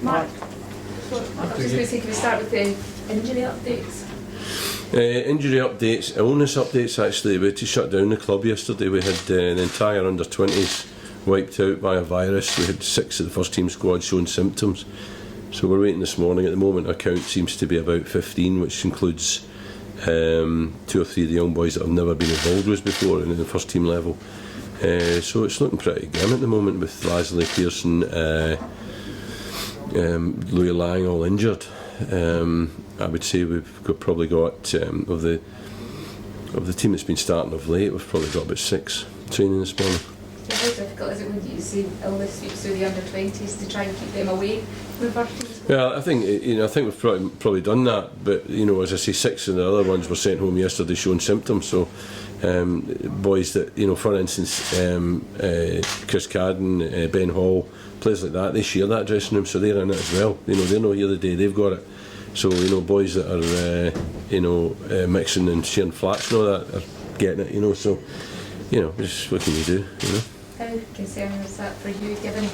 Mark, I was just going to say, can we start with the injury updates? Injury updates, illness updates actually. We had to shut down the club yesterday. We had the entire under-20s wiped out by a virus. We had 6 of the first team squad showing symptoms. So we're waiting this morning. At the moment our count seems to be about 15, which includes 2 or 3 of the young boys that have never been involved with before in the first team level. So it's looking pretty grim at the moment with Lasley, Pearson, Louis Lang all injured. I would say we've probably got of the team that's been starting of late, we've probably got about 6 training this morning. So how difficult is it when you see illness sweeps through the under-20s to try and keep them away from the first team? Well, I think we've probably done that, but as I say, 6 of the other ones were sent home yesterday showing symptoms. So boys that for instance, Chris Cadden, Ben Hall, players like that, they share that dressing room, so they're in it as well. They're not here the day they've got it. So boys that are mixing and sharing flats and all that are getting it. So just what can you do? How concerning was that for you, given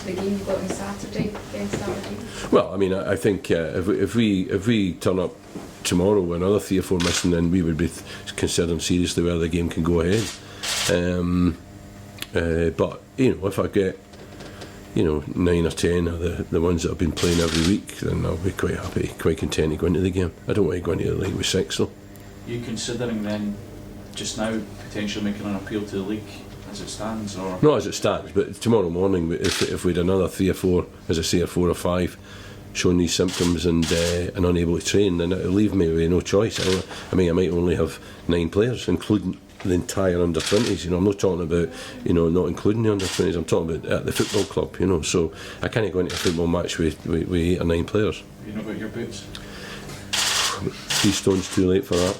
the game you got on Saturday against Aberdeen? Well, I think if we turn up tomorrow with another 3 or 4 missing, then we would be considering seriously whether the game can go ahead. But if I get 9 or 10 of the ones that have been playing every week, then I'll be quite happy, quite content to go into the game. I don't want to go into the league with 6 though. Are you considering then just now potentially making an appeal to the league as it stands, or? Not as it stands, but tomorrow morning, if we had another 3 or 4, as I say, or 4 or 5 showing these symptoms and unable to train, then it'll leave me with no choice. I might only have 9 players, including the entire under-20s. I'm not talking about not including the under-20s. I'm talking about at the football club. So I can't go into a football match with 8 or 9 players. You know about your boots? 3 stones too late for that.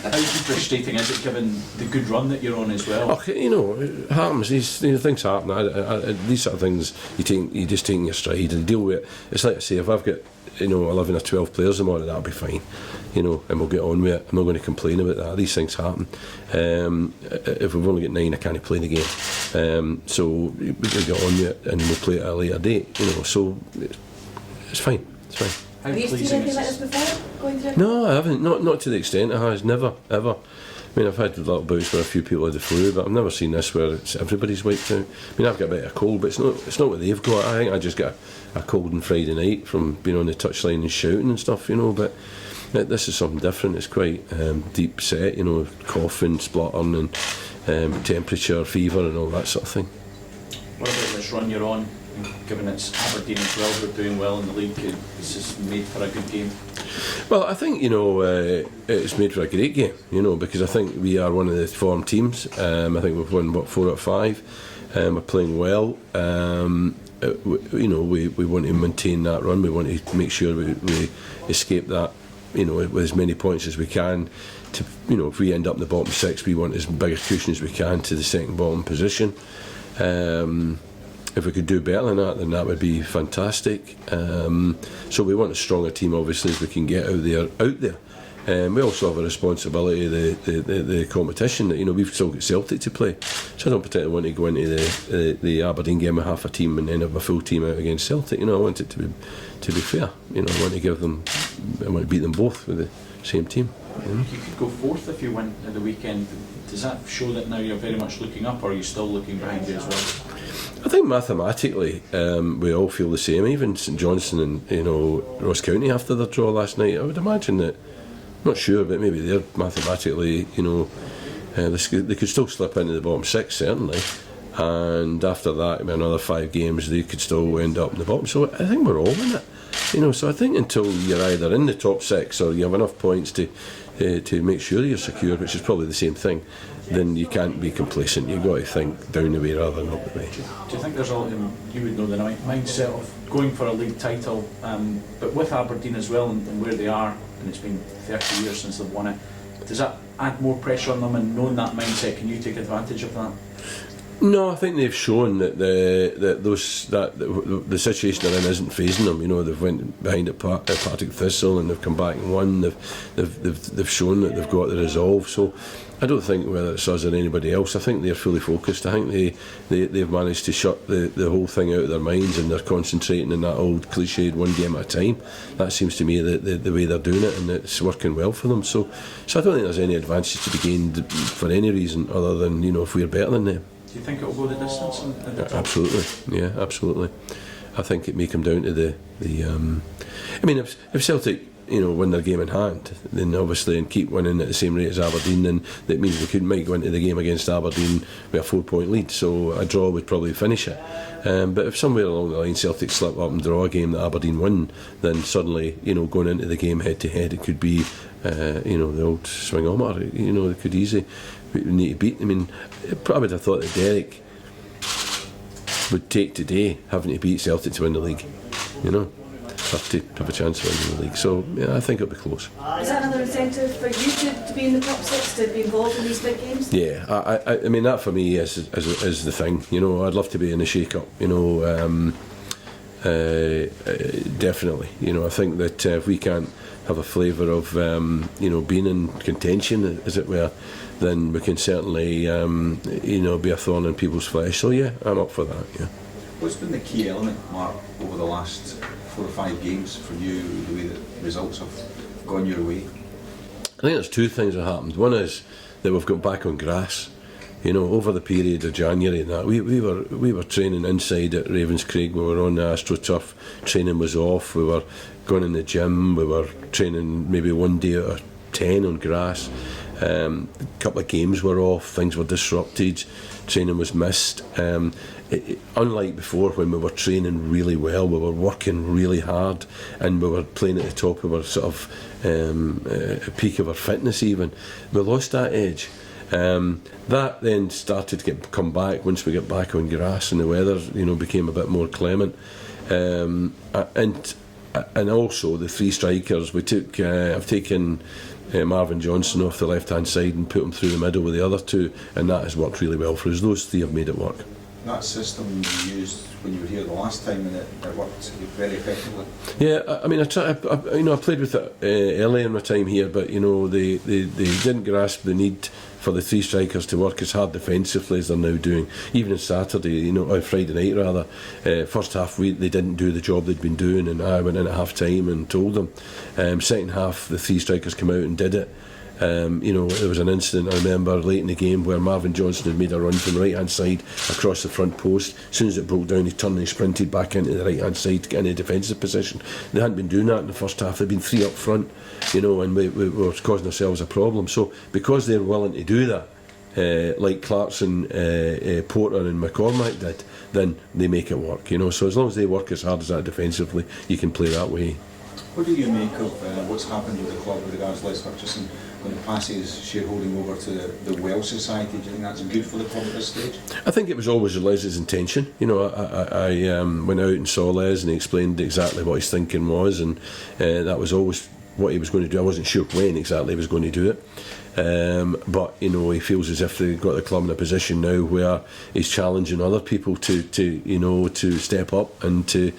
How frustrating is it, given the good run that you're on as well? Okay, it happens. These things happen. These sort of things you just take in your stride and deal with it. It's like I say, if I've got 11 or 12 players tomorrow, that'll be fine. And we'll get on with it. I'm not going to complain about that. These things happen. If we've only got 9, I can't play the game. So we can get on with it and we'll play it at a later date. So it's fine. It's fine. Have you seen anything like this before? Going through? No, I haven't. Not to the extent it has. Never, ever. I've had little bouts where a few people had the flu, but I've never seen this where everybody's wiped out. I've got a bit of a cold, but it's not what they've got. I think I just got a cold on Friday night from being on the touchline and shouting and stuff, But this is something different. It's quite deep set, coughing, spluttering, and temperature, fever, and all that sort of thing. What about this run you're on? Given it's Aberdeen as well, who are doing well in the league, is this made for a good game? Well, I think it's made for a great game, because I think we are one of the form teams. I think we've won 4 out of 5. We're playing well. We want to maintain that run. We want to make sure we escape that, with as many points as we can. To if we end up in the bottom 6, we want as big a cushion as we can to the second bottom position. If we could do better than that, then that would be fantastic. So we want as strong a team, obviously, as we can get out there. We also have a responsibility of the competition that we've still got Celtic to play. So I don't particularly want to go into the Aberdeen game with half a team and then have a full team out against Celtic. I want it to be fair. I want to beat them both with the same team. You could go 4th if you win at the weekend. Does that show that now you're very much looking up, or are you still looking behind you as well? I think mathematically we all feel the same. Even St Johnstone and Ross County after their draw last night, I would imagine that, not sure, but maybe they're mathematically, they could still slip into the bottom 6 certainly, and after that, with another 5 games, they could still end up in the bottom. So I think we're all in it. So I think until you're either in the top 6 or you have enough points to make sure you're secure, which is probably the same thing, then you can't be complacent. You've got to think down the way rather than up the way. Do you think there's you would know the mindset of going for a league title, but with Aberdeen as well and where they are, and it's been 30 years since they've won it, does that add more pressure on them, and knowing that mindset, can you take advantage of that? No, I think they've shown that the situation they're in isn't phasing them. You know, they've went behind at Partick Thistle and they've come back and won. They've shown that they've got the resolve. So I don't think whether it's us or anybody else, I think they're fully focused. I think they've managed to shut the whole thing out of their minds, and they're concentrating on that old cliched one game at a time. That seems to me the way they're doing it, and it's working well for them. So I don't think there's any advantage to be gained for any reason other than, you know, if we're better than them. Do you think it will go the distance? At the top? Absolutely, yeah, absolutely. I think it may come down to the I mean, if Celtic, you know, win their game in hand, then obviously, and keep winning at the same rate as Aberdeen, then that means we might go into the game against Aberdeen with a 4-point lead. So a draw would probably finish it. But if somewhere along the line Celtic slip up and draw a game that Aberdeen win, then suddenly, you know, going into the game head to head, it could be, you know, the old swing-omer. You know, they could easily need to beat. I mean, I would have thought that Derek would take today having to beat Celtic to win the league. You know, to have a chance of winning the league. So yeah, I think it'll be close. Is that another incentive for you to be in the top six, to be involved in these big games? Yeah, I mean that for me is the thing. You know, I'd love to be in the shake-up. You know, definitely. You know, I think that if we can't have a flavour of you know, being in contention, as it were, then we can certainly you know, be a thorn in people's flesh. So yeah, I'm up for that. Yeah. What's been the key element, Mark, over the last 4 or 5 games for you, the way that results have gone your way? I think there's two things that happened. One is that we've got back on grass. You know, over the period of January and that, we were training inside at Ravenscraig. We were on the AstroTurf. Training was off. We were going in the gym. We were training maybe one day out of 10 on grass. A couple of games were off. Things were disrupted. Training was missed. Unlike before, when we were training really well, we were working really hard, and we were playing at the top. We were sort of a peak of our fitness. Even we lost that edge. That then started to come back once we got back on grass and the weather, you know, became a bit more clement. And also the 3 strikers. I've taken Marvin Johnson off the left-hand side and put him through the middle with the other 2, and that has worked really well for us. Those 3 have made it work. That system you used when you were here the last time, and it worked very effectively. Yeah, I mean, I played with it early in my time here, but you know, they didn't grasp the need for the 3 strikers to work as hard defensively as they're now doing. Even on Saturday, you know, or Friday night rather, first half they didn't do the job they'd been doing, and I went in at half time and told them. Second half, the 3 strikers came out and did it. You know, there was an incident I remember late in the game where Marvin Johnson had made a run from the right hand side across the front post. As soon as it broke down, he turned and he sprinted back into the right hand side to get in a defensive position. They hadn't been doing that in the first half. There'd been 3 up front, you know, and we were causing ourselves a problem. So because they're willing to do that, like Clarkson, Porter and McCormack did, then they make it work, you know. So as long as they work as hard as that defensively, you can play that way. What do you make of what's happened with the club with regards to Les Hutchison going to pass his shareholding over to the Welsh Society? Do you think that's good for the club at this stage? I think it was always Les's intention. You know, I went out and saw Les and he explained exactly what his thinking was, and that was always what he was going to do. I wasn't sure when exactly he was going to do it. But you know, he feels as if they've got the club in a position now where he's challenging other people to step up and to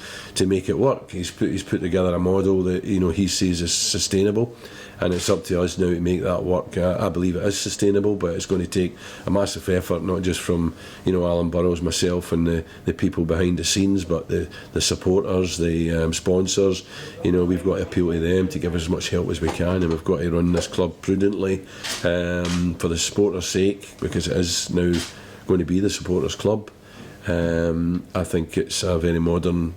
make it work. He's put together a model that, you know, he sees as sustainable, and it's up to us now to make that work. I believe it is sustainable, but it's going to take a massive effort, not just from, you know, Alan Burrows, myself, and the people behind the scenes, but the supporters, the sponsors. You know, we've got to appeal to them to give us as much help as we can, and we've got to run this club prudently for the supporters' sake, because it is now going to be the supporters' club. I think it's a very modern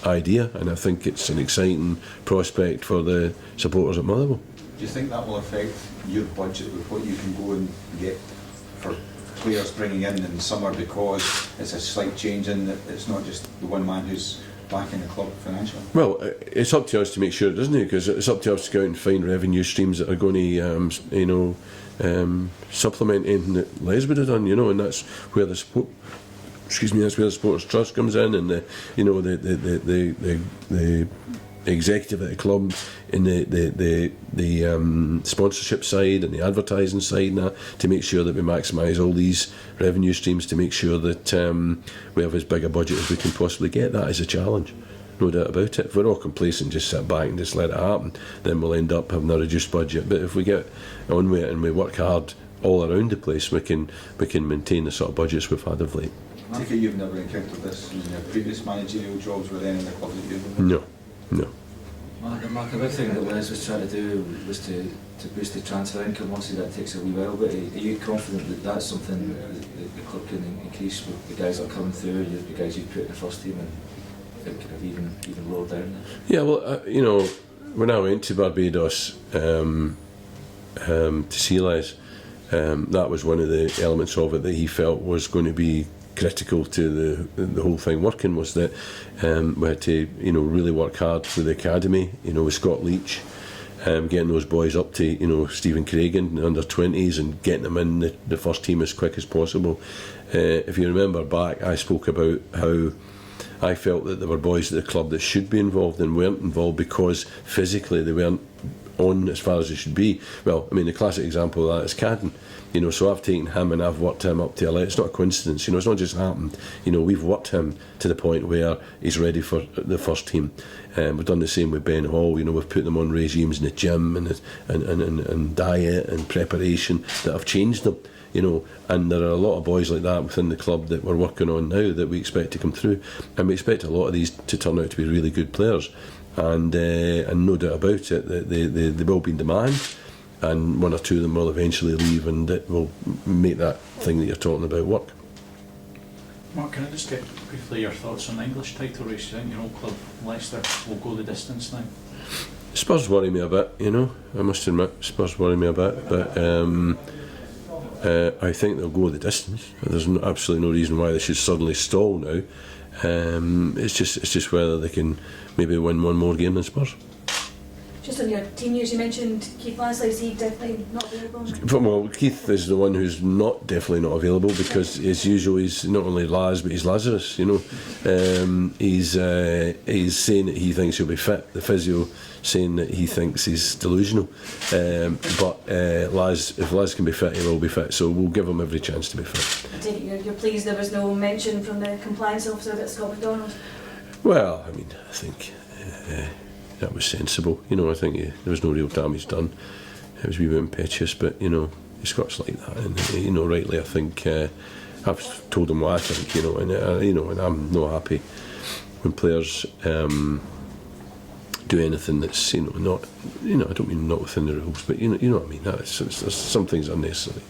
idea, and I think it's an exciting prospect for the supporters at Motherwell. Do you think that will affect your budget with what you can go and get for players bringing in summer, because it's a slight change in that it's not just the one man who's backing the club financially? Well, it's up to us to make sure, doesn't it? Because it's up to us to go out and find revenue streams that are going to, supplement anything that Les would have done, you know, and that's where the support. That's where the Supporters Trust comes in, and the executive at the club in the sponsorship side and the advertising side and that, to make sure that we maximise all these revenue streams, to make sure that we have as big a budget as we can possibly get. That is a challenge, no doubt about it. If we're all complacent, just sit back and just let it happen, then we'll end up having a reduced budget. But if we get on with it and we work hard all around the place, we can maintain the sort of budgets we've had of late. I take it you've never encountered this in your previous managerial jobs with any of the clubs that you've been with? No. Mark, the big thing that Les was trying to do was to boost the transfer income. Obviously that takes a wee while, but are you confident that that's something that the club can increase with the guys that are coming through, the guys you've put in the first team, and that could have even rolled down? Yeah, well, when I went to Barbados to see Les, that was one of the elements of it that he felt was going to be critical to the whole thing working, was that we had to really work hard with the academy, with Scott Leach, getting those boys up to Stephen Craigan, the under-20s, and getting them in the first team as quick as possible. If you remember back, I spoke about how I felt that there were boys at the club that should be involved and weren't involved because physically they weren't on as far as they should be. Well, I mean, the classic example of that is Cadden. So I've taken him and I've worked him up to a level. It's not a coincidence, it's not just happened. We've worked him to the point where he's ready for the first team. We've done the same with Ben Hall. We've put them on regimes in the gym and diet and preparation that have changed them. And there are a lot of boys like that within the club that we're working on now that we expect to come through, and we expect a lot of these to turn out to be really good players. And no doubt about it, they will be in demand, and one or two of them will eventually leave, and it will make that thing that you're talking about work. Mark, can I just get briefly your thoughts on the English title race? You think your old club, Leicester, will go the distance now? Spurs worry me a bit, I must admit, Spurs worry me a bit, but I think they'll go the distance. There's absolutely no reason why they should suddenly stall now. It's just whether they can maybe win one more game than Spurs. Just on your team years, you mentioned Keith Lasley, is he definitely not available? Well, Keith is the one who's definitely not available, because as usual he's not only Laz but he's Lazarus. He's saying that he thinks he'll be fit. The physio saying that he thinks he's delusional. But if Laz can be fit, he will be fit. So we'll give him every chance to be fit. I take it you're pleased there was no mention from the compliance officer about Scott McDonald? Well, I mean, I think that was sensible. I think there was no real damage done. It was a wee bit impetuous, but Scott's like that, and rightly, I think I've told him what I think, and I'm not happy when players do anything that's not, I don't mean not within the rules, but you know what I mean. Some things are unnecessary.